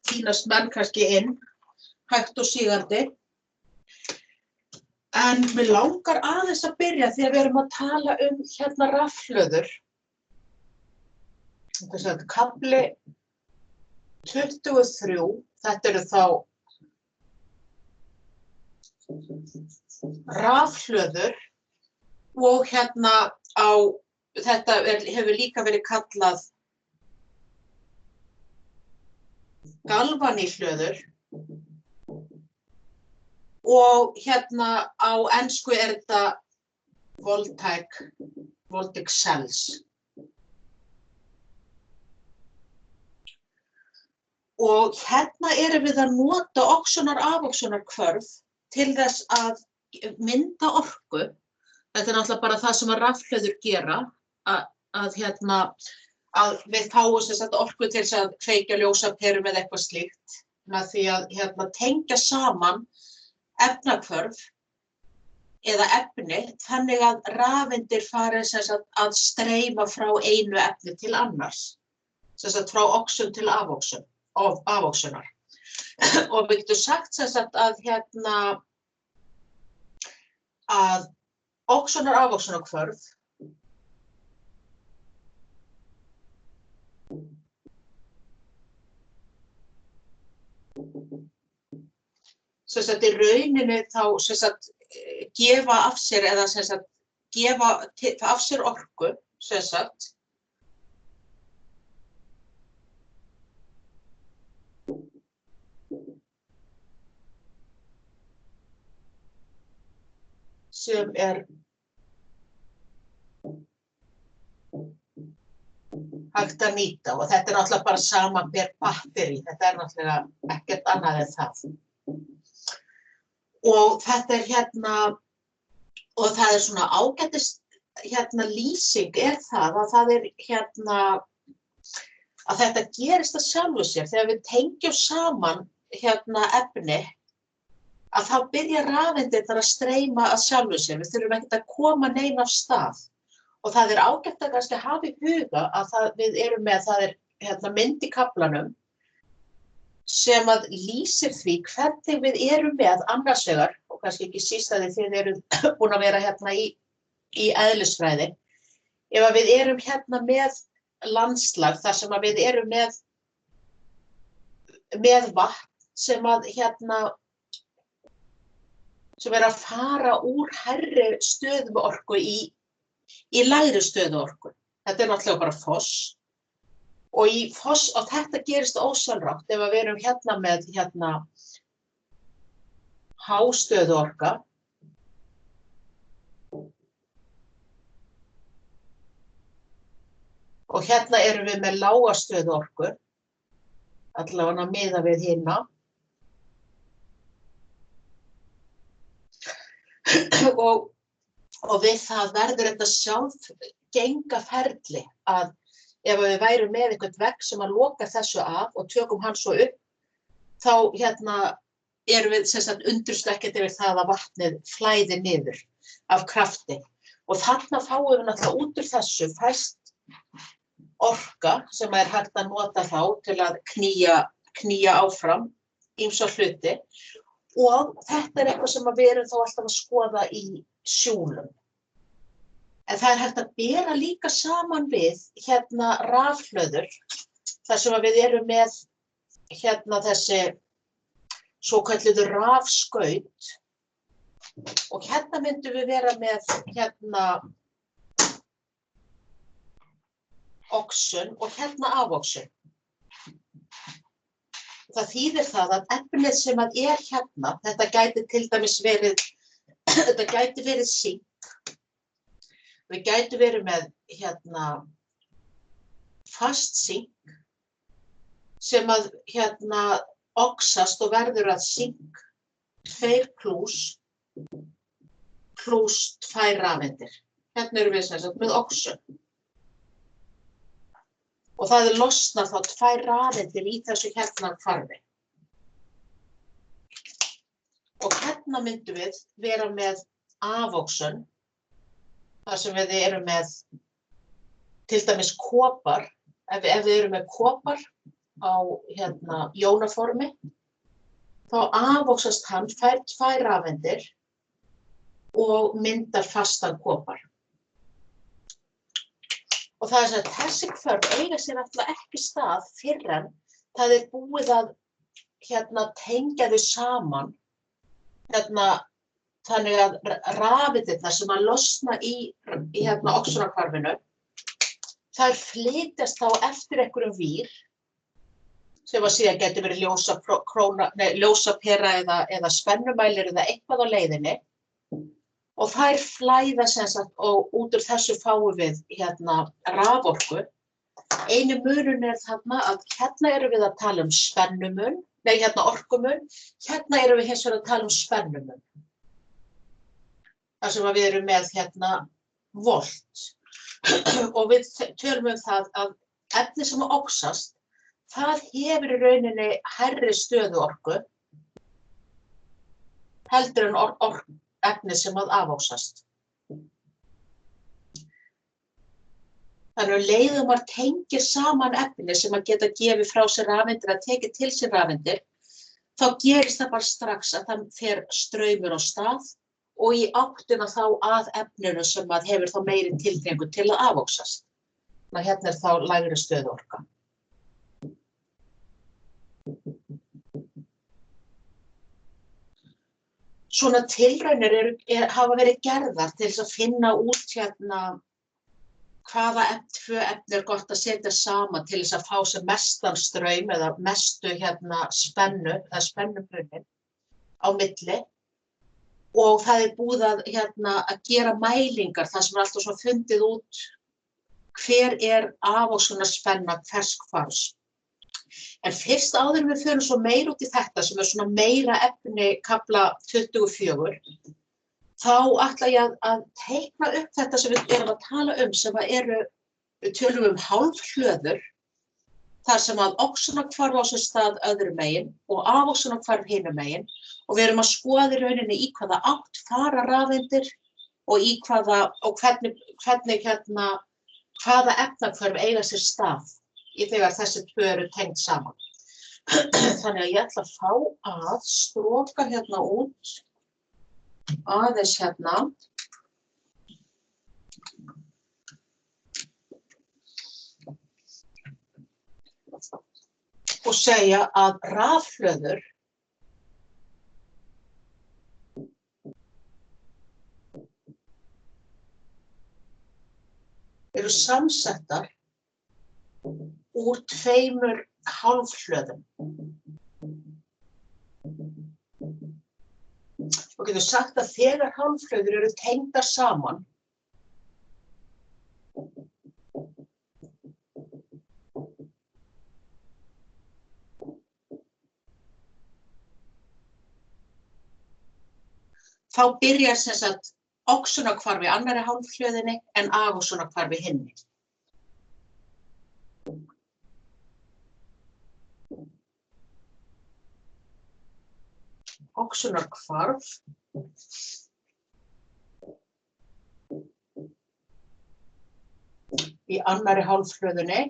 tínast menn kannski inn, hægt og sígandi. En mig langar aðeins að byrja því að við erum að tala hérna rafhlöður. Kafli 23, þetta eru þá rafhlöður og hérna þetta hefur líka verið kallað galvaníhlöður og hérna á ensku þetta voltaic cells. Og hérna erum við að nota oxunar-afoxunarhvörf til þess að mynda orku. Þetta er náttúrulega bara það sem að rafhlöður gera, að við fáum sem sagt orku til þess að kveikja ljósaperum eða eitthvað slíkt, með því að tengja saman efnahvörf eða efni þannig að rafeindir fari sem sagt að streyma frá einu efni til annars, sem sagt frá oxun til afoxunar. Og við getum sagt sem sagt að oxunar-afoxunarhvörf sem sagt í rauninni þá sem sagt gefa af sér eða sem sagt gefa af sér orku sem sagt sem er hægt að nýta og þetta er náttúrulega bara samanber batteri, þetta er náttúrulega ekkert annað en það. Og þetta er hérna, og það er svona ágætis lýsing er það að það er að þetta gerist að sjálfu sér þegar við tengjum saman efni að þá byrja rafeindirnar að streyma að sjálfu sér, við þurfum ekkert að koma nein af stað. Og það er ágætt að kannski hafa í huga að við erum með, það er mynd í kaflanum sem að lýsir því hvernig við erum með annars vegar, og kannski ekki síst að þið erum búin að vera í eðlisfræði, ef að við erum með landslag þar sem að við erum með vatn sem að sem er að fara úr hærri stöðum orku í lægri stöðu orku. Þetta er náttúrulega bara foss. Og í foss, og þetta gerist ósjálfrátt ef við erum með hástöðu orka. Og erum við með lága stöðu orku, allavega miðað við hina. Og við það verður þetta sjálfgenga ferli að ef við værum með einhvern vegg sem að loka þessu af og tökum hann svo upp, þá erum við sem sagt undurslökkjandi yfir það að vatnið flæði niður af krafti. Og þarna fáum við náttúrulega út úr þessu fæst orka sem er hægt að nota þá til að knýja áfram ýmsa hluti. Og þetta er eitthvað sem við erum þá alltaf að skoða í sjúlum. En það er hægt að bera líka saman við rafhlöður, þar sem við erum með þessi svokölluðu rafskaut. Og myndum við vera með oxun og afoxun. Það þýðir það að efnið sem að er þetta gæti til dæmis verið, þetta gæti verið sink. Við gætu verið með fast sink sem að oxast og verður að sink 2 plus 2 rafeindir. Erum við sem sagt með oxun. Og það er losnað þá 2 rafeindir í þessu hvarfi. Og myndum við vera með afoxun, þar sem við erum með til dæmis kopar. Ef við erum með kopar, jónaformi, þá afóksast hann, fær 2 rafeindir og myndar fastan kopar. Og það að þessi hvörf eiga sér náttúrulega ekki stað fyrr en það búið að tengja þau saman, þannig að rafeindirnar sem að losna í oxonahvarfinu, þær flytjast þá eftir einhverjum vír, sem að síðan getur verið ljósapera eða spennumælir eða eitthvað á leiðinni, og þær flæða sem sagt og út úr þessu fáum við raforku. Eini munurinn þarna að hérna erum við að tala spennumun, orkumun, hérna erum við hins vegar að tala spennumun. Þar sem við erum með volt. Og við tölum það að efni sem oxast, það hefur í rauninni hærri stöðuorku heldur en efni sem að afóksast. Þannig að leiðum maður tengir saman efni sem að geta gefið frá sér rafeindir að tekið til sér rafeindir, þá gerist það bara strax að það fer straumur á stað og í áttina þá að efninu sem að hefur þá meiri tilhneigingu til að afóksast. Þannig að hérna þá lægri stöðuorka. Svona tilraunir hafa verið gerðar til þess að finna út hvaða tvö efni gott að setja saman til þess að fá sem mestan straum eða mestu spennu eða spennubrunnin á milli. Og það búið að gera mælingar þar sem alltaf svona fundið út hver afóksunarspenna hvers hvarfs. En fyrst áður en við förum svo meira út í þetta sem svona meira efni kafla 24, þá ætla ég að teikna upp þetta sem við erum að tala sem við tölum hálfhlöður, þar sem að oxonahvarf á sér stað öðru megin og afóksunarhvarf hinum megin, og við erum að skoða í rauninni í hvaða átt fara rafeindir og í hvaða efnahvörf eiga sér stað þegar þessi tvö eru tengd saman. Þannig að ég ætla að fá að stroka út aðeins og segja að rafhlöður eru samsettar úr 2 hálfhlöðum. Og getur sagt að þegar hálfhlöður eru tengdar saman, þá byrjar sem sagt oxonahvarf í annarri hálfhlöðinni en afóksunarhvarf í hinni. Oxonahvarf í annarri hálfhlöðinni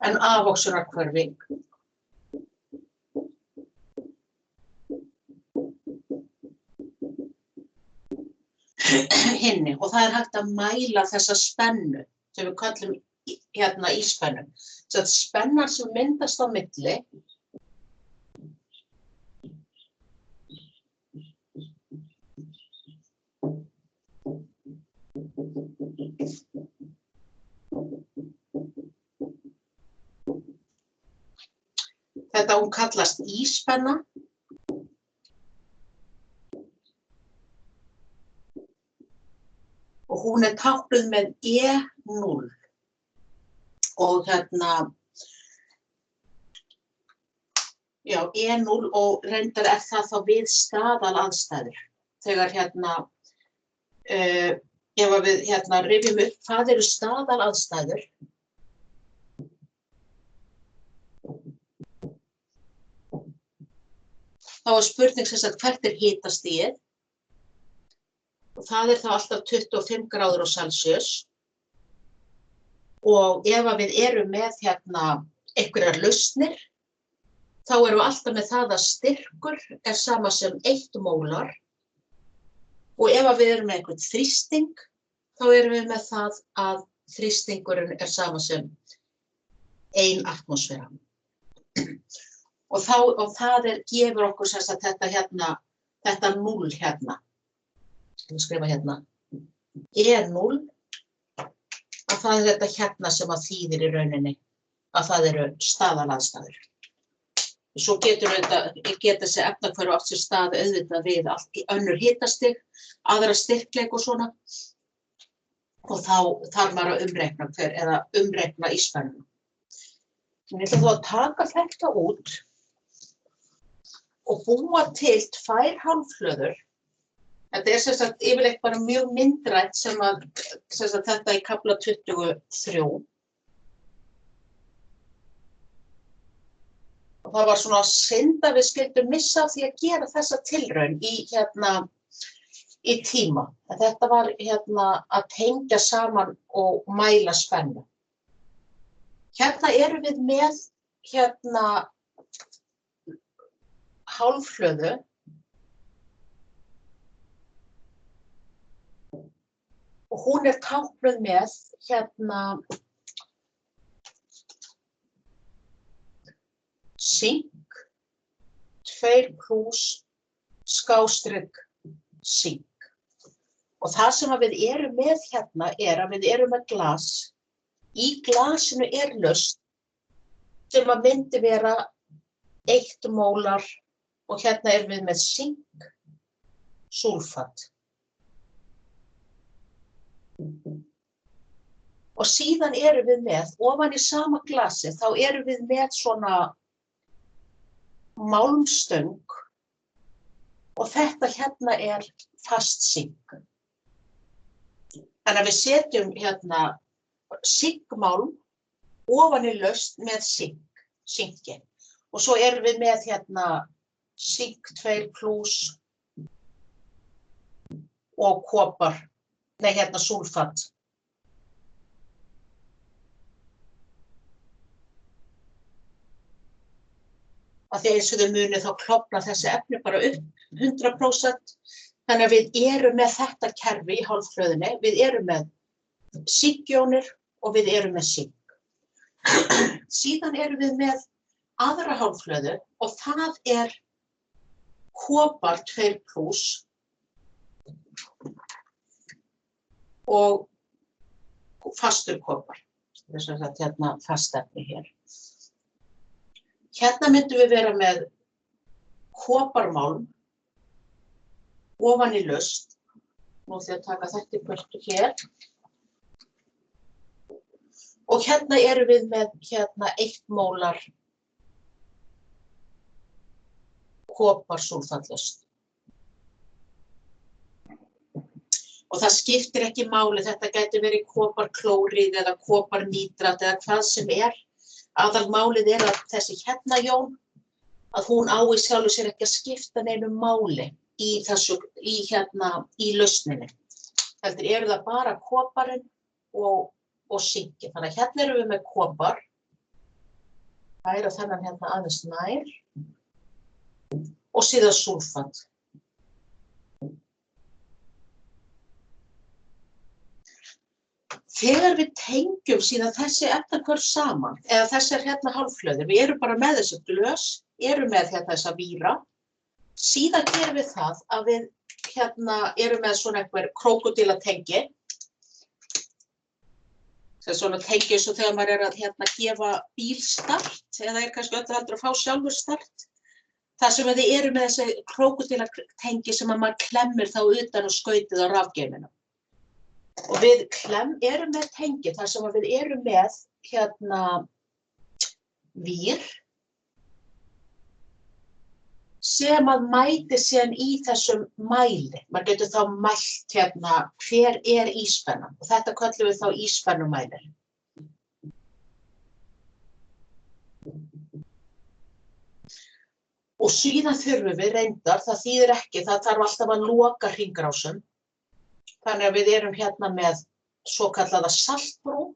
en afóksunarhvarf hinni, og það hægt að mæla þessa spennu sem við köllum íspennu. Svo að spennan sem myndast á milli þetta kallast íspenna. Og hún táknuð með E0. Og E0 og reyndar það þá við staðalaðstæður. Þegar ef við rifjum upp hvað eru staðalaðstæður, þá spurning sem sagt hvert hitastigið, Og það þá alltaf 25 gráður á Celsius. Og ef að við erum með einhverjar lausnir, þá erum við alltaf með það að styrkur sama sem 1 mólar. Og ef að við erum með einhvern þrýsting, þá erum við með það að þrýstingurinn sama sem 1 atmosfera. Og það gefur okkur sem sagt þetta 0 hérna. Ég skrifa hérna E0, að það þetta hérna sem að þýðir í rauninni að það eru staðalaðstæður. Svo geta þessi efnahvörf átt sér stað auðvitað við allt í önnur hitastig, aðra styrkleik og svona. Og þá þarf maður að umreikna íspennuna. Ég ætla þá að taka þetta út og búa til 2 hálfhlöður. Þetta sem sagt yfirleitt bara mjög myndrænt sem sagt þetta í kafla 23. Og það var svona synd að við skildum missa því að gera þessa tilraun í tíma. En þetta var að tengja saman og mæla spennu. Hérna erum við með hálfhlöðu. Og hún táknuð með sink, 2+ skástrik sink. Og það sem við erum með að við erum með glas. Í glasinu lausn sem að myndi vera 1 mólar og hérna erum við með sink, súlfat. Og síðan erum við með, ofan í sama glasi, þá erum við með svona málmstöng og þetta hérna fast sink. Þannig að við setjum sinkmálm ofan í lausn með sinki. Og svo erum við með sink 2+ og kopar. Nei, súlfat. Að því eins og þau muni þá klofna þessi efni bara upp 100%. Þannig að við erum með þetta kerfi í hálfhlöðunni. Við erum með sinkjónir og við erum með sink. Síðan erum við með aðra hálfhlöðu og það kopar 2+ og fastur kopar. Þess að fast efni hér. Hérna myndum við vera með koparmálm ofan í lausn. Nú ætlum ég að taka þetta í burtu hér. Og hérna erum við með 1 mólar koparsúlfatlausn. Og það skiptir ekki máli, þetta gæti verið koparklóríð eða koparnítrat eða hvað sem Aðalmálið að þessi hérna jón, að hún á í sjálfu sér ekki að skipta neinu máli í lausninni. Heldur eru það bara koparinn og sinki. Þannig að hérna erum við með kopar. Færa þennan hérna aðeins nær. Og síðan súlfat. Þegar við tengjum síðan þessi efnahvörf saman, eða þessar hérna hálfhlöður, við erum bara með þessi glös, erum með þessa víra, síðan gerum við það að við erum með svona einhver krókódílatengi, svona tengi eins og þegar maður að gefa bílstart, eða kannski öllu heldur að fá sjálfur start, þar sem við erum með þessi krókódílatengi sem maður klemmir þá utan og skautið á rafgeyminu. Og við erum með tengi þar sem við erum með vír sem að mæti síðan í þessum mæli. Maður getur þá mælt hver íspennan og þetta köllum við þá íspennumælir. Og síðan þurfum við reyndar, það þýðir ekki, það þarf alltaf að loka hringrásum. Þannig að við erum hérna með svokallaða saltbrú.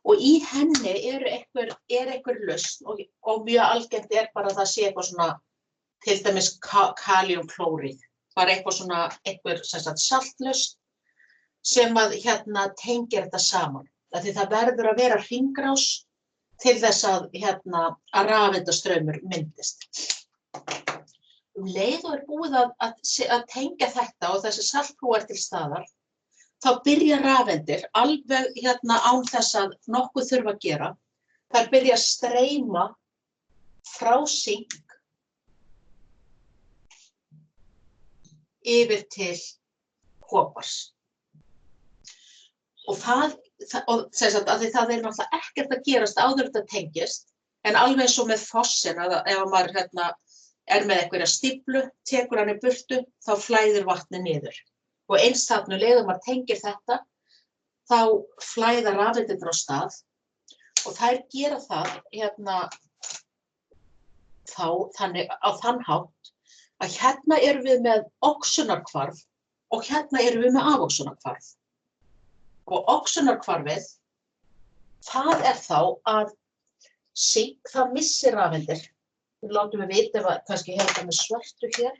Og í henni er einhver lausn og mjög algengt bara að það sé eitthvað svona, til dæmis kalíumklóríð, bara einhver saltlausn sem að tengir þetta saman. Því það verður að vera hringrás til þess að rafeindastraumur myndist. Leið og búið að tengja þetta og þessi saltbrú til staðar, þá byrja rafeindir alveg án þess að nokkuð þurfa að gera. Þær byrja að streyma frá sink yfir til kopars. Og það náttúrulega ekkert að gerast áður þetta tengist, en alveg eins og með fossinn, ef maður með einhverja stíflu, tekur hann í burtu, þá flæðir vatnið niður. Og eins þarna leiðum maður tengir þetta, þá flæða rafeindirnar á stað og þær gera það þannig á þann hátt að erum við með oxunarhvarf og erum við með afoxunarhvarf. Og oxunarhvarfið, það þá að sink, það missir rafeindir. Við látum við vita ef kannski þetta með svörtu hér.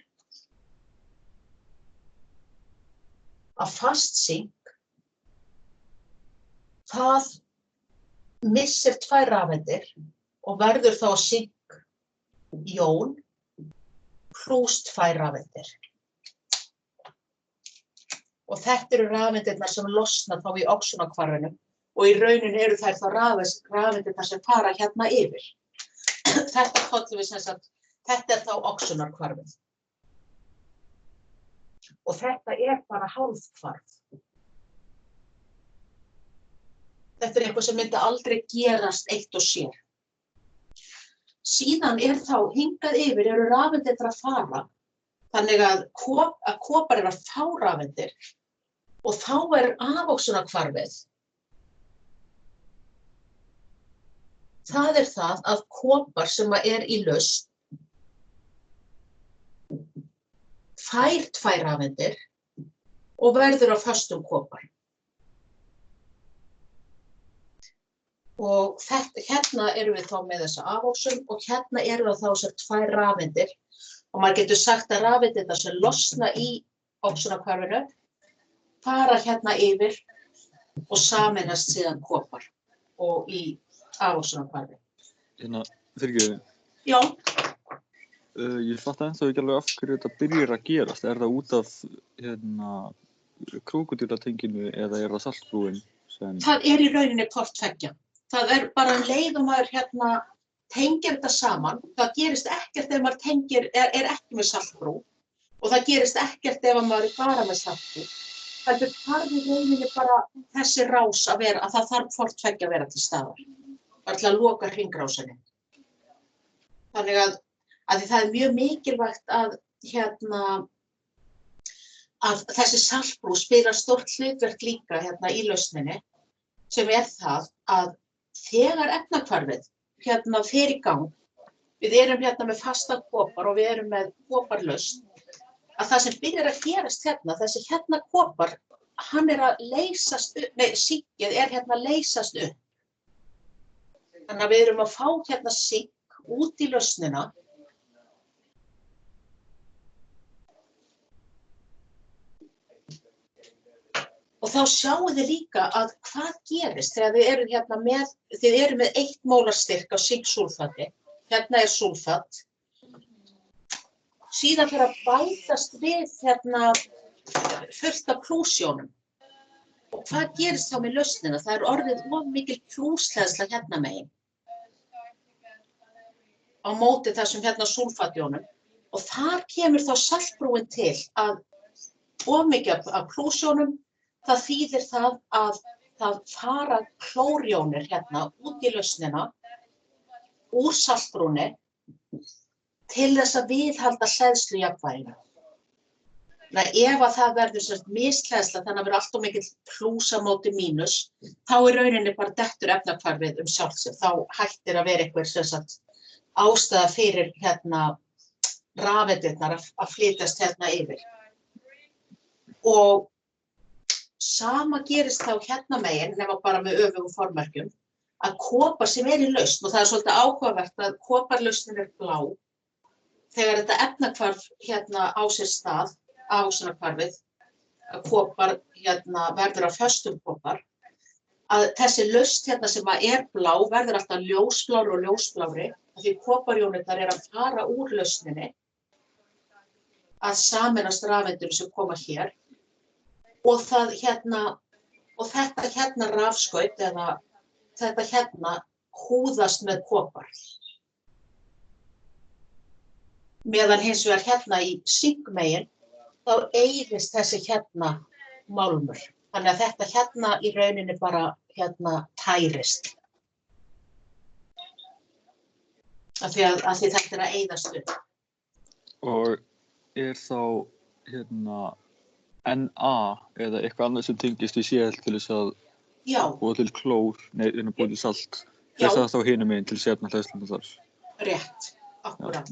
Að fast sink, það missir 2 rafeindir og verður þá sink-jón plús 2 rafeindir. Og þetta eru rafeindirnar sem losna þá í oxunarhvarfinu og í rauninni eru þær þá rafeindirnar sem fara hérna yfir. Þetta köllum við þetta þá oxunarhvarfið. Og þetta bara hálfhvarf. Þetta eitthvað sem myndi aldrei gerast eitt og sér. Síðan þá hingað yfir eru rafeindirnar að fara, þannig að kopar að fá rafeindir og þá afoxunarhvarfið. Það það að kopar sem í lausn fær 2 rafeindir og verður á föstum kopar. Og hérna erum við þá með þessa afoxun og hérna erum við þá þessar 2 rafeindir og maður getur sagt að rafeindirnar sem losna í oxunarhvarfinu fara hérna yfir og sameinast síðan kopar og í afoxunarhvarfi. Fyrirgefðu. Já. Ég fatt ennþá ekki alveg af hverju þetta byrjar að gerast. Það út af krókódílatenginu eða það saltbrúin sem... Það í rauninni hvort tveggja. Það bara leið og maður tengir þetta saman. Það gerist ekkert ef maður tengir, ekki með saltbrú og það gerist ekkert ef maður bara með saltbrú. Það þarf í rauninni bara þessi rás að vera, að það þarf hvort tveggja að vera til staðar. Bara til að loka hringrásinni. Þannig að það mjög mikilvægt að þessi saltbrú spilar stórt hlutverk líka í lausninni, sem það að þegar efnahvarfið fer í gang, við erum með fasta kopar og við erum með koparlausn, að það sem byrjar að gerast þessi kopar, hann að leysast upp, sinkið að leysast upp. Þannig að við erum að fá sink út í lausnina. Og þá sjáum þið líka að hvað gerist þegar þið eru með 1 mólarstyrk af sinksúlfati. Hérna súlfat. Síðan fyrir að bætast við fullt af plúsjónum. Og hvað gerist þá með lausnina? Það orðið of mikil plúsleðsla megin. Á móti þessum súlfatjónum. Og þar kemur þá saltbrúin til að of mikið af plúsjónum. Það þýðir það að það fara klórjónir út í lausnina úr saltbrúnni til þess að viðhalda hleðslujafnvæginu. Ef að það verður sem sagt mishleðsla, þannig að verður allt of mikill plús á móti mínus, þá í rauninni bara dettur efnahvarfið sjálft sig. Þá hættir að vera einhver sem sagt ástæða fyrir rafeindirnar að flytjast yfir. Og sama gerist þá megin, nema bara með öfugum formerkjum, að kopar sem í lausn, og það svolítið áhugavert að koparlausnin blá, þegar þetta efnahvarf á sér stað, ávöxtunarhvarfið, kopar verður að föstum kopar, að þessi lausn sem blá verður alltaf ljósblárri og ljósblárri, því koparjónirnar að fara úr lausninni að sameinast rafeindir sem koma hér, og það og þetta rafskaut eða þetta húðast með kopar. Meðan hins vegar í sinkmegin þá eyðist þessi málmur. Þannig að þetta í rauninni bara tærist. Af því þetta að eyðast upp. Og þá Na eða eitthvað annað sem tengist við Cl til þess að búa til klór, búa til salt. Það þá hinum megin til þess að hleðsluna þar. Rétt, akkúrat.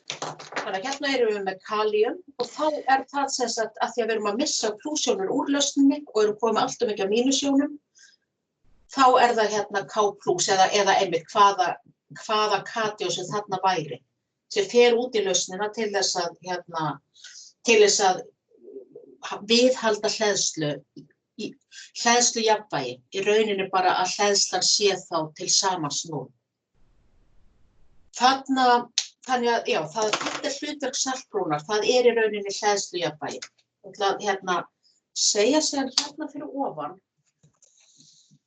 Þannig að erum við með kalíum og þá það sem sagt að því að við erum að missa plúsjónur úr lausninni og erum komið alltaf mikið á mínusjónum, þá það K+ eða einmitt hvaða katión sem þarna væri, sem fer út í lausnina til þess að viðhalda hleðslujafnvægi, í rauninni bara að hleðslan sé þá til samansnúð. Þannig að þetta hlutverk saltbrúnar, það í rauninni hleðslujafnvægi. Ég ætla að segja síðan fyrir ofan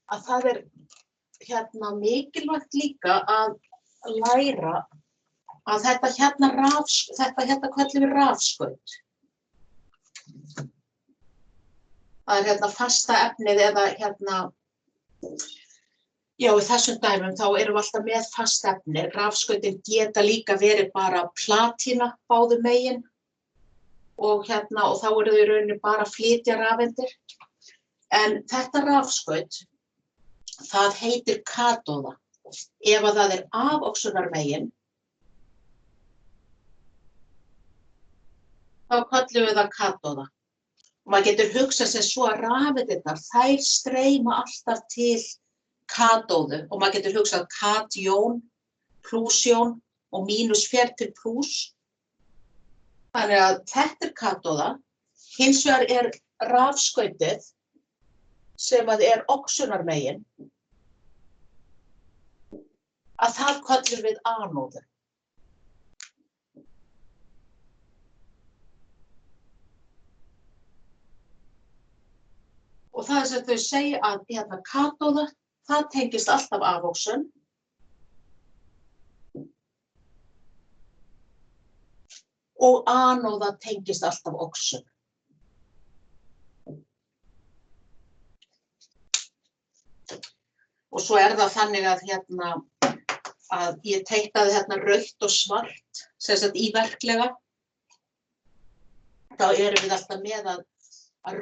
að það mikilvægt líka að læra að þetta kallum við rafskaut. Það fasta efnið eða í þessum dæmum þá erum við alltaf með fast efni. Rafskautin geta líka verið bara platína báðum megin og þá eru þau í rauninni bara að flytja rafeindir. En þetta rafskaut, það heitir katóða. Ef að það aföxunarmegin, þá kallum við það katóða. Og maður getur hugsað sem svo að rafeindirnar, þær streyma alltaf til katóðu og maður getur hugsað katjón, plúsjón og mínus fer til plús. Þannig að þetta katóða, hins vegar rafskautið sem að oxunarmegin, að það kallum við anóðu. Og það sem þau segja að katóða, það tengist alltaf aföxun. Og anóða tengist alltaf oxun. Og svo það þannig að ég teiknaði rautt og svart, sem sagt í verklega. Þá erum við alltaf með að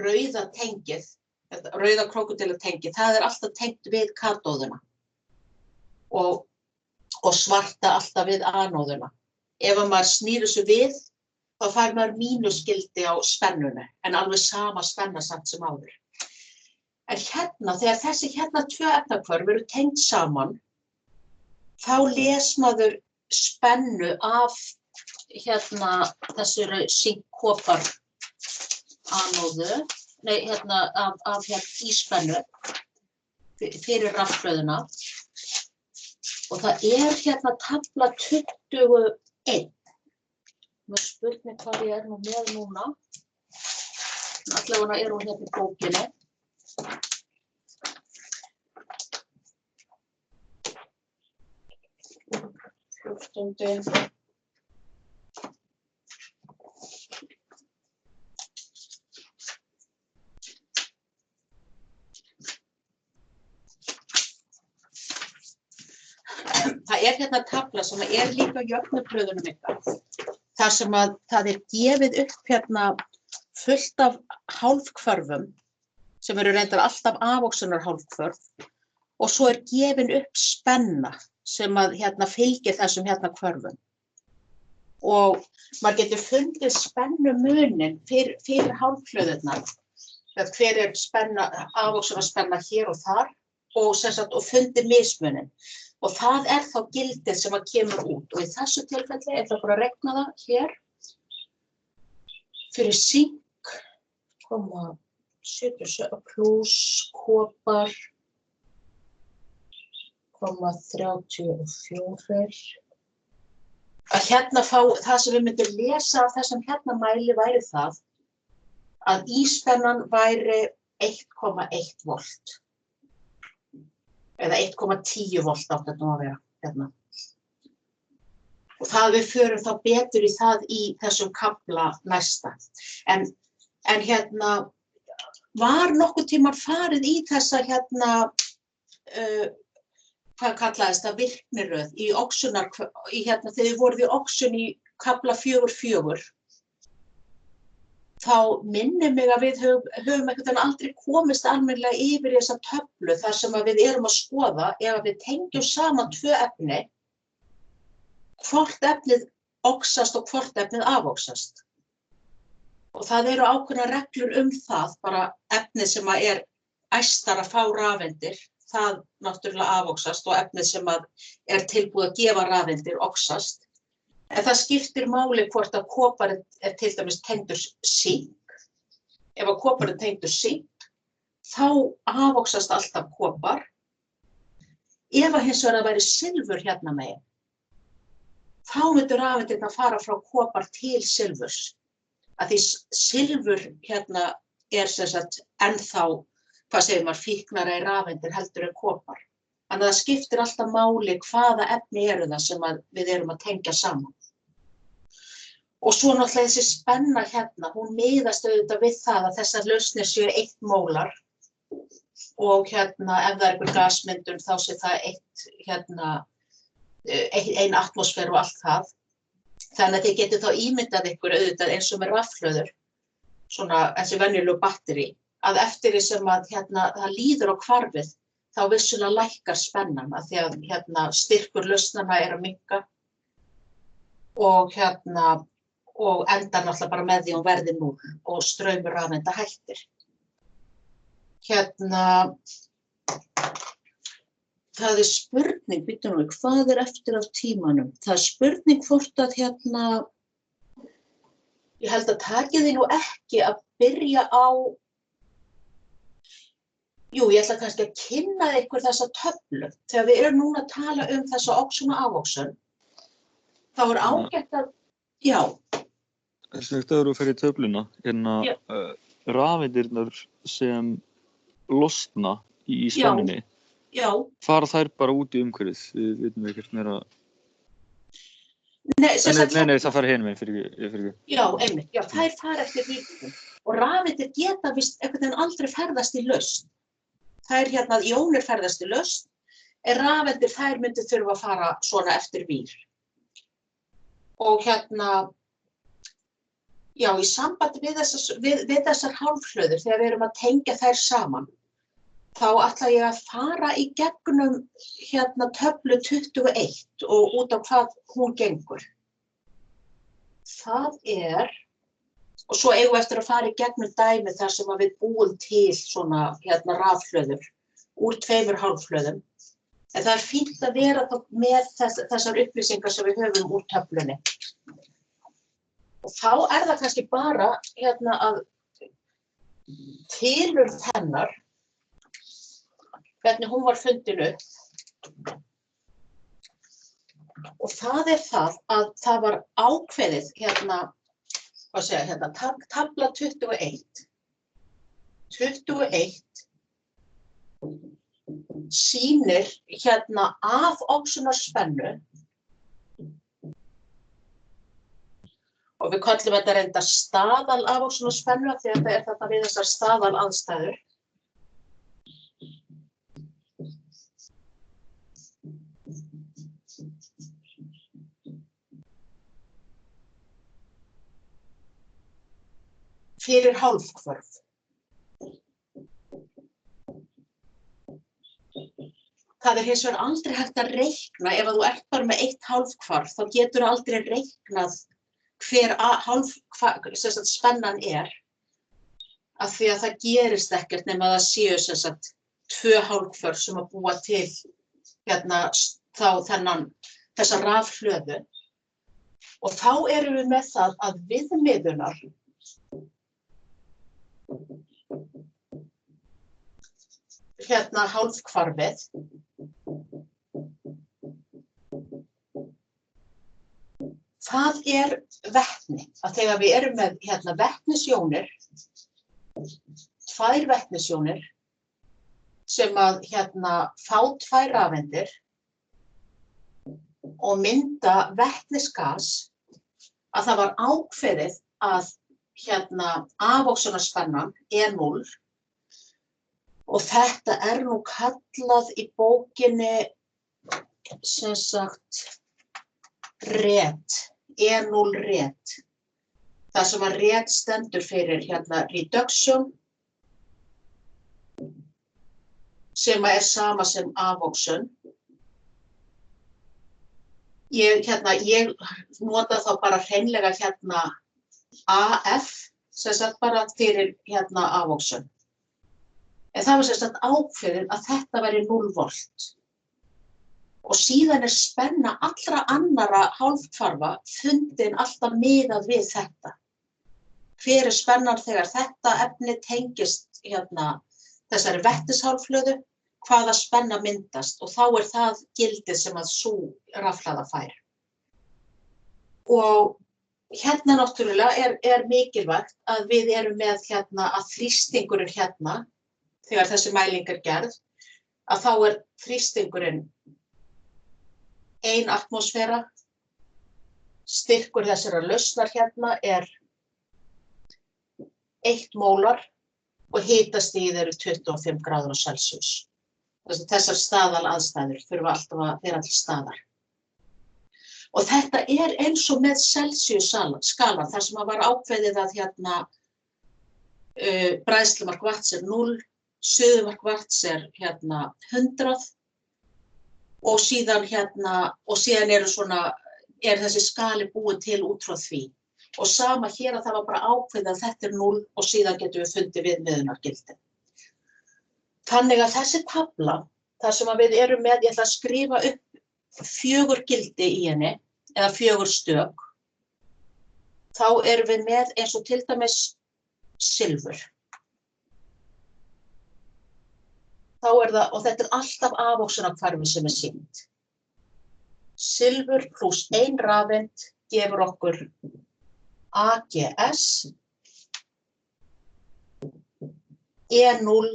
rauða tengið, rauða krókódílatengið, það alltaf tengt við katóðuna og svarta alltaf við anóðuna. Ef maður snýr þessu við, þá fær maður mínusgildi á spennunni, en alveg sama spenna samt sem áður. En þegar þessi tvö efnahvörf eru tengt saman, þá les maður spennu af þessari sink-kopar anóðu, af íspennu fyrir rafhlöðuna og það tafla 21. Nú spurning hvað ég nú með núna. Allavega hún í bókinni. Það tafla sem líka á jöfnublöðunum ykkar. Þar sem að það gefið upp fullt af hálfhvörfum sem eru reyndar alltaf afvoxunar hálfhvörf og svo gefin upp spenna sem að fylgir þessum hvörfum. Og maður getur fundið spennumuninn fyrir hálfhlöðurnar. Hver spenna, afvoxunar spenna hér og þar og fundið mismuninn. Og það þá gildið sem að kemur út. Og í þessu tilfelli ætla bara að regna það hér. Fyrir sink, 0,77 pluss kopar, 0,34. Að það sem við myndum lesa af þessum mæli væri það að íspennan væri 1,1 volt. Eða 1,10 volt átti þetta að vera Og við förum þá betur í það í þessum kafla næsta. En var nokkuð tímann farið í þessa hvað kallaðist það, virkniröð í oxunar, þegar við voruð í oxun í kafla 4.4, þá minnir mig að við höfum einhvern veginn aldrei komist almennilega yfir í þessa töflu þar sem við erum að skoða ef við tengjum saman tvö efni, hvort efnið oxast og hvort efnið afvoxast. Og það eru ákveðnar reglur það, bara efnið sem æstar að fá rafeindir, það náttúrulega afvoxast og efnið sem tilbúið að gefa rafeindir oxast. En það skiptir máli hvort að koparinn til dæmis tengdur sink. Ef að koparinn tengdur sink, þá afvoxast alltaf kopar. Ef að hins vegar það væri silfur megin, þá myndu rafeindirnar fara frá kopar til silfurs. Að því silfur sem sagt ennþá, hvað segir maður, fíknara í rafeindir heldur en kopar. Þannig að það skiptir alltaf máli hvaða efni eru það sem við erum að tengja saman. Og svo náttúrulega þessi spenna hún miðast auðvitað við það að þessar lausnir séu 1 mólar og ef það einhver gasmyndun þá sé það 1 atmosfér og allt það. Þannig að þið getið þá ímyndað ykkur auðvitað eins og með rafhlöður, svona þessi venjulegu batteri, að eftir því sem það líður á hvarfið, þá vissulega lækkar spennan af því að styrkur lausnanna að minnka og endar náttúrulega bara með því hún verði 0 og straumur rafeinda hættir. Það spurning, býttu nú, hvað eftir af tímanum? Það spurning hvort að ég held að takið þið nú ekki að byrja á. Jú, ég ætla kannski að kynna ykkur þessa töflu. Þegar við erum núna að tala þessa oxun og afvoxun, þá ágætt að, já. Þegar þú fer í töfluna, rafeindirnar sem losna í spennunni, fara þær bara út í umhverfið, við vitum ekkert meira. Nei, það fara hinum einn fyrir ekki. Já, einmitt, þær fara eftir ríkjum og rafeindir geta vist einhvern veginn aldrei ferðast í lausn. Þær jónir ferðast í lausn, en rafeindir þær myndu þurfa að fara svona eftir vír. Og í sambandi við þessar hálfhlöður, þegar við erum að tengja þær saman, þá ætla ég að fara í gegnum töflu 21 og út á hvað hún gengur. Það og svo eigum við eftir að fara í gegnum dæmi þar sem við búum til svona rafhlöður úr 2 hálfhlöðum. En það fínt að vera með þessar upplýsingar sem við höfum úr töflunni. Og þá það kannski bara að tilurð hennar, hvernig hún var fundin upp. Og það það að það var ákveðið tafla 21. 21 sýnir afoxunarspennu og við köllum þetta reyndar staðal afoxunarspennu því að þetta þarna við þessar staðalaðstæður. fyrir hálfkvörf. Það hins vegar aldrei hægt að reikna, ef þú ert bara með 1 hálfkvarf, þá getur aldrei reiknað hver spennan af því að það gerist ekkert nema það séu 2 hálfkvörf sem að búa til þessa rafhlöðu. Og þá erum við með það að viðmiðunar hálfkvarfið það vetni. Að þegar við erum með vetnisjónir, 2 vetnisjónir sem að fá 2 rafeindir og mynda vetnisgas, að það var ákveðið að afóksunarspennan 0 og þetta nú kallað í bókinni sem sagt RET, 0 RET. Það sem að RET stendur fyrir reduction, sem sama sem afóksun. Ég nota þá bara hreinlega AF, sem sagt bara fyrir afóksun. En það var sem sagt ákveðið að þetta væri 0 volt. Og síðan spenna allra annara hálfkvarfa fundin alltaf miðað við þetta. Hver spennan þegar þetta efni tengist þessari vetnishálfhlöðu, hvaða spenna myndast, og þá það gildið sem að sú rafhlaða fær. Og náttúrulega mikilvægt að við erum með að þrýstingurinn þegar þessi mæling gerð, að þá þrýstingurinn 1 atmosfera, styrkur þessara lausnar 1 mólar og hitastigið 25 gráður á Celsius. Þessar staðalaðstæður þurfa alltaf að vera til staðar. Og þetta eins og með Celsius-skalan, þar sem að var ákveðið að bræðslumark vatns 0, suðumark vatns 100 og síðan þessi skali búið til út frá því. Og sama hér að það var bara ákveðið að þetta 0 og síðan getum við fundið viðmiðunargildin. Þannig að þessi tafla, þar sem að við erum með, ég ætla að skrifa upp 4 gildi í henni, eða 4 stök, þá erum við með eins og til dæmis silfur. Þá það, og þetta alltaf afóksunarhvarfi sem sýnt. Silfur pluss 1 rafeind gefur okkur AgS, E0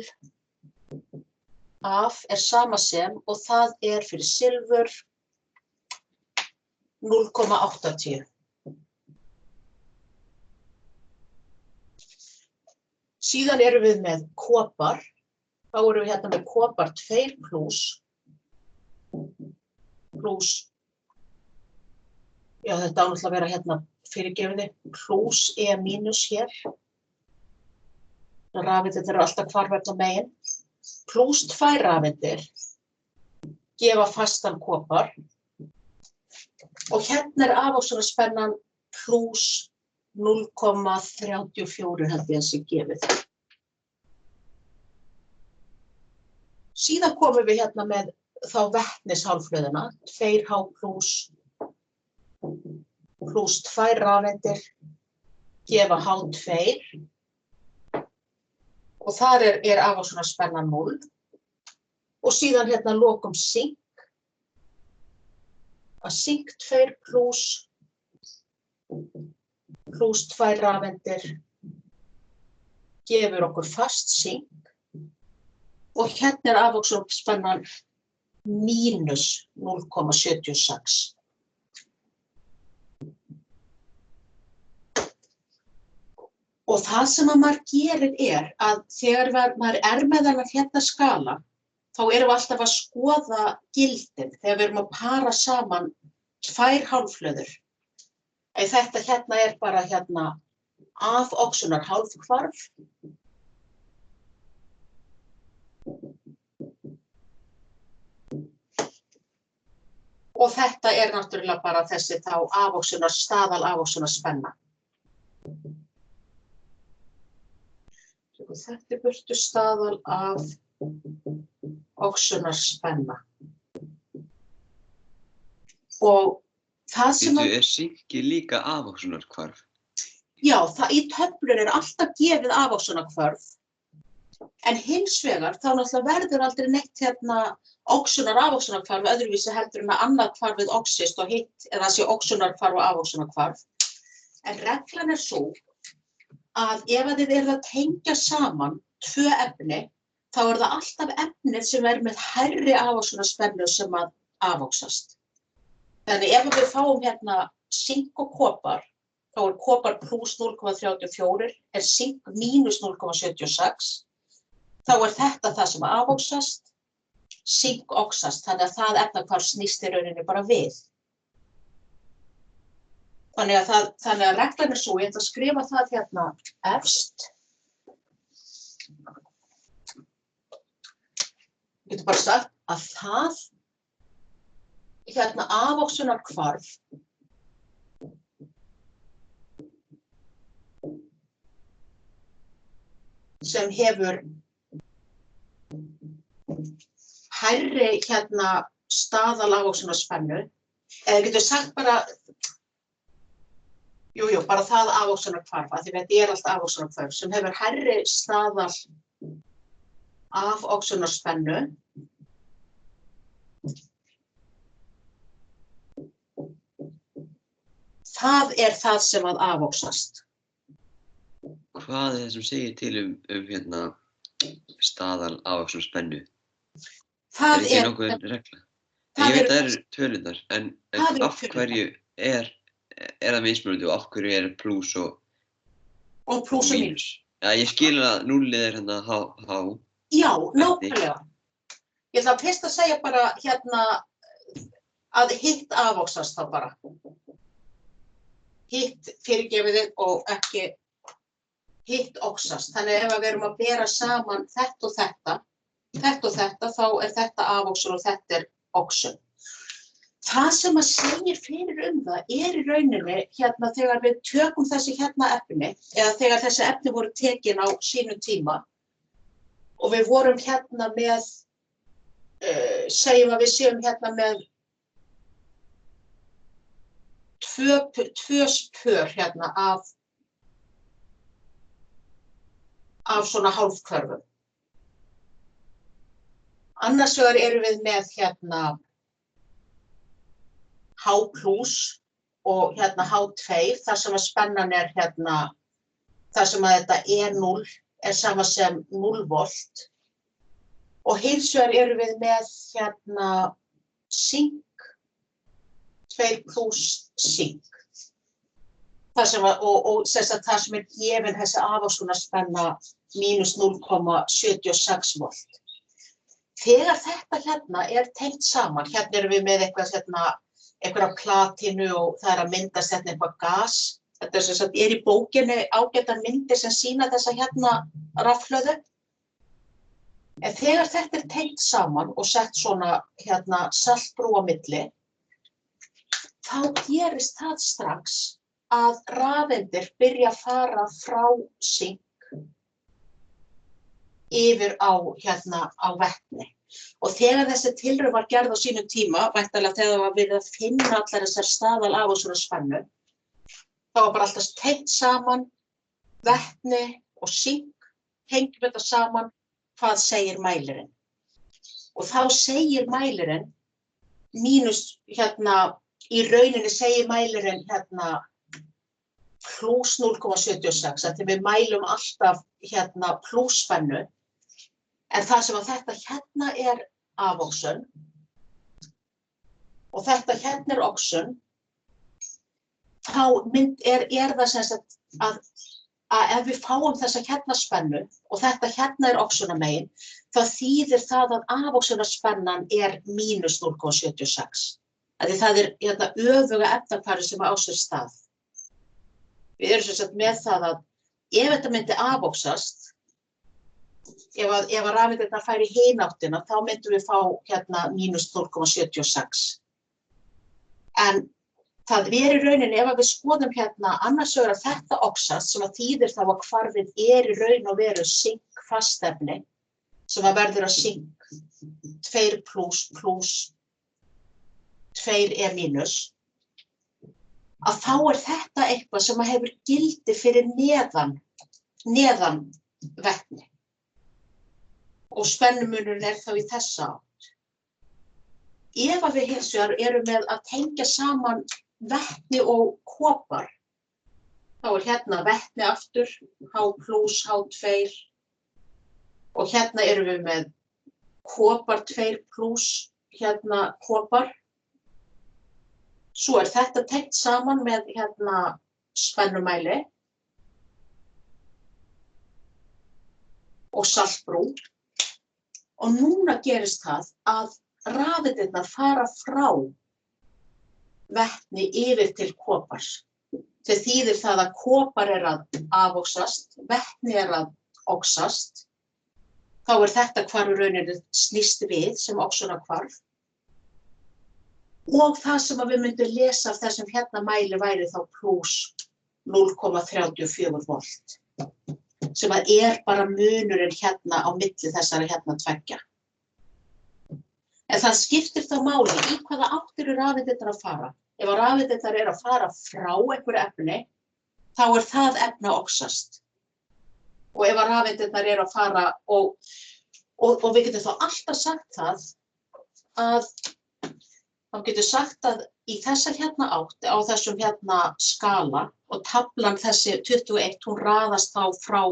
af sama sem, og það fyrir silfur 0,80. Síðan erum við með kopar. Þá erum við með kopar 2 pluss, já þetta náttúrulega að vera fyrirgefinni, pluss E mínus hér. Rafeindir eru alltaf hvarvetna megin. Pluss 2 rafeindir gefa fastan kopar. Og afóksunarspennan pluss 0,34 held ég að sé gefið. Síðan komum við með þá vetnishálfhlöðuna, 2H pluss 2 rafeindir gefa H2 og þar afóksunarspennan 0. Og síðan lokum sink, að sink 2 pluss 2 rafeindir gefur okkur fast sink. Og afóksunarspennan mínus 0,76. Og það sem að maður gerir að þegar maður með þennan skala, þá erum við alltaf að skoða gildin þegar við erum að para saman 2 hálfhlöður. Þetta bara afoxunar hálfhvarf. Og þetta náttúrulega bara þessi þá staðal afoxunar spenna. Þetta burtu staðal afoxunar spenna. Og það sem synki líka afoxunar hvarf? Já, í töflur alltaf gefið afoxunar hvarf. En hins vegar, þá náttúrulega verður aldrei neitt afoxunar hvarf öðruvísi heldur en að annað hvarfið oxist og hitt eða sé oxunar hvarf og afoxunar hvarf. En reglan sú að ef þið eruð að tengja saman tvö efni, þá það alltaf efnið sem með hærri afoxunar spennu sem að afoxast. Þannig ef við fáum sink og kopar, þá kopar plus 0,34 sink mínus 0,76. Þá þetta það sem afoxast, sink oxast, þannig að það efnahvarf snýst í rauninni bara við. Þannig að reglan sú, ég ætla að skrifa það efst. Ég getur bara sagt að það afoxunar hvarf sem hefur hærri staðal afoxunar spennu, eða getur sagt bara, bara það afoxunar hvarf, af því þetta alltaf afoxunar hvarf, sem hefur hærri staðal afoxunar spennu. Það það sem að afoxast. Hvað sem segir til staðal afoxunar spennu? Það nokkuð regla? Ég veit að það tölurnar, en af hverju það mismunandi og af hverju plús og mínus? Já, ég skil að núllið H. Já, nákvæmlega. Ég ætla fyrst að segja bara að hitt afoxast þá bara. Hitt fyrirgefiði og ekki hitt oxast. Þannig ef við erum að bera saman þetta og þetta, þá þetta afoxun og þetta oxun. Það sem að segir fyrir það í rauninni þegar við tökum þessi efni, eða þegar þessi efni voru tekin á sínum tíma og við vorum með, segjum að við séum með tvö spör af svona hálfhvörfum. Annars vegar erum við með H+ og H2, þar sem að spennan þar sem að þetta E0 sama sem 0 volt. Og hins vegar erum við með sink, 2+ sink. Það sem gefin þessi afoxunar spenna mínus 0,76 volt. Þegar þetta tengt saman, erum við með einhverja platínu og það að myndast eitthvað gas. Þetta í bókinni ágætar myndir sem sýna þessa rafhlöðu. En þegar þetta tengt saman og sett svona saltbrú á milli, þá gerist það strax að rafeindir byrja að fara frá sink yfir á vetni. Og þegar þessi tilraun var gerð á sínum tíma, væntanlega þegar það var verið að finna allar þessar staðal afoxunar spennu, þá var bara alltaf tengt saman vetni og sink, tengjum þetta saman, hvað segir mælirinn? Og þá segir mælirinn mínus í rauninni segir mælirinn plus 0,76, því við mælum alltaf plus spennu. En það sem að þetta afoxun og þetta oxun, þá það sem sagt að ef við fáum þessa spennu og þetta oxunarmegin, þá þýðir það að afoxunarspennan mínus 0,76. Það öfuga efnahvarfið sem á sér stað. Við erum sem sagt með það að ef þetta myndi afoxast, ef rafeindirnar færi í hina áttina, þá myndum við fá hérna mínus 0,76. En það í rauninni, ef við skoðum hérna annars vegar að þetta oxast, sem að þýðir þá að hvarfið í raun og veru sink fastefni, sem að verður að sink 2 plus 2 mínus, að þá þetta eitthvað sem að hefur gildi fyrir neðan vetni. Og spennumunurinn þá í þessa átt. Ef að við hins vegar erum með að tengja saman vetni og kopar, þá hérna vetni aftur, H+, H2, og hérna erum við með kopar 2+, hérna kopar. Svo þetta tengt saman með hérna spennumæli og saltbrú. Og núna gerist það að rafeindirnar fara frá vetni yfir til kopars. Það þýðir það að kopar að afoxast, vetni að oxast. Þá þetta hvarf í rauninni snýst við sem oxunarhvarf. Og það sem við myndum lesa af þessum hérna mæli væri þá plus 0,34 volt. Sem að bara munurinn hérna á milli þessara hérna tveggja. En það skiptir þá máli í hvaða átt eru rafeindirnar að fara. Ef rafeindirnar að fara frá einhverju efni, þá það efni að oxast. Og ef rafeindirnar að fara og við getum þá alltaf sagt það að þá getur sagt að í þessa hérna átt á þessum hérna skala og taflan þessi 21, hún raðast þá frá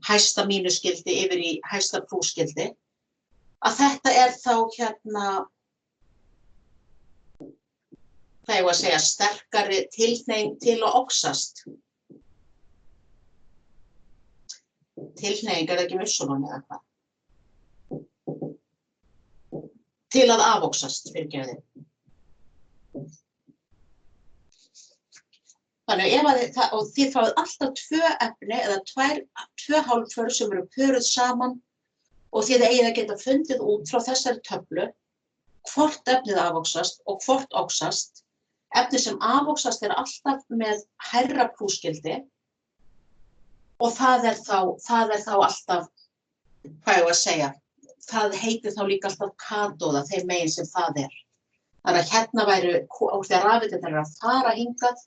hæsta mínusgildi yfir í hæsta plúsgildi, að þetta þá hérna, hvað ég að segja, sterkari tilhneiging til að oxast. Tilhneiging ekki mussunum eða hvað? Til að afoxast, fyrirgefðu. Þannig og þið fáið alltaf 2 efni eða 2 hálfpör sem eru pöruð saman og þið eigið að geta fundið út frá þessari töflu hvort efnið afoxast og hvort oxast. Efni sem afoxast alltaf með hærra plúsgildi og það þá alltaf, hvað ég að segja, það heitir þá líka alltaf katóða, þeim megin sem það Þannig að hérna og þegar rafeindirnar að fara hingað,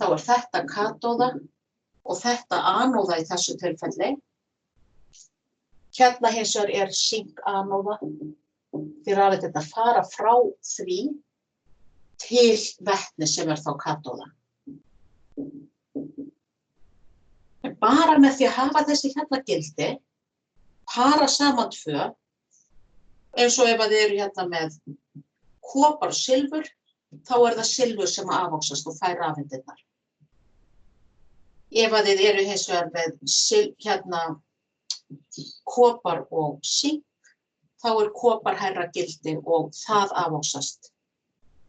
þá þetta katóða og þetta anóða í þessu tilfelli. Hérna hins vegar sink-anóða, því rafeindirnar fara frá því til vetni sem þá katóða. Bara með því að hafa þessi hérna gildi, para saman 2, eins og ef þið eru hérna með kopar og silfur, þá það silfur sem afoxast og fær rafeindirnar. Ef þið eru hins vegar með hérna kopar og sink, þá kopar hærra gildi og það afoxast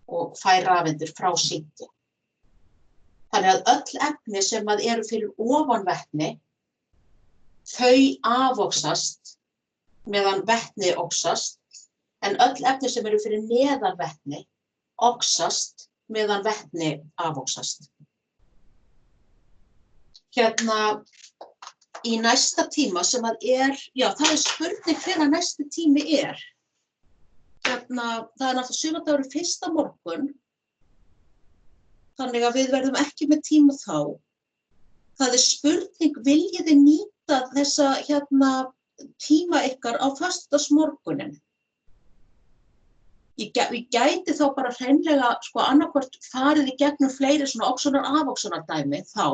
og fær rafeindir frá sinki. Þannig að öll efni sem eru fyrir ofan vetni, þau afoxast meðan vetni oxast, en öll efni sem eru fyrir neðan vetni oxast meðan vetni afoxast. Hérna í næsta tíma sem já, það spurning hvenær næsti tími Hérna, það náttúrulega sumardagur 1. morgun, þannig að við verðum ekki með tíma þá. Það spurning, viljið þið nýta þessa hérna tíma ykkar á föstudagsmorguninn? Ég gæti þá bara hreinlega annarkvort farið í gegnum fleiri svona oxunar-afoxunar-dæmi þá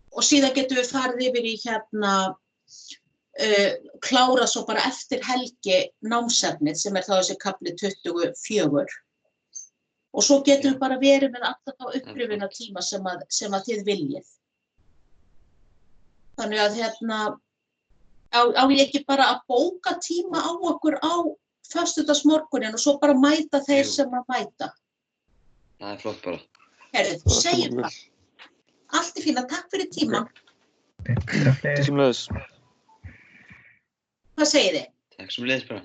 og síðan getum við farið yfir í hérna klára svo bara eftir helgi námsefnið sem þá þessi kafli 24 og svo getum við bara verið með alltaf þá upprifina tíma sem að þið viljið. Þannig að hérna á ég ekki bara að bóka tíma á okkur á föstudagsmorguninn og svo bara mæta þeir sem að mæta. Það flott bara. Herðu, þú segir bara. Allt fína, takk fyrir tíman. Takk sem leiðis. Hvað segir þið? Takk sem leiðis bara.